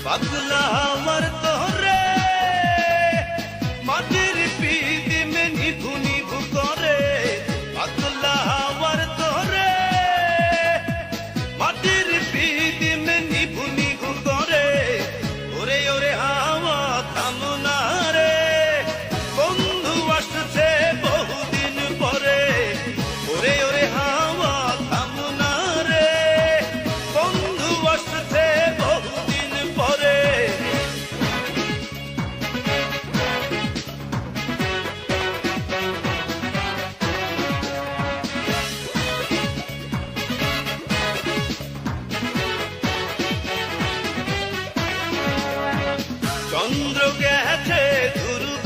পাগলা আমার তোরে মাটির পিদিমে নিভু নিভু করে, পাগলা আমার তোরে মাটির পিদিমে নিভু নিভু করে। ওরে ওরে হাওয়া থামো না রে, বন্ধু আসছে বহুদিন পরে। ওরে ওরে হাওয়া থামো না রে, বন্ধু আসছে বহুদিন পরে। চন্দ্র গেছে ধ্রুব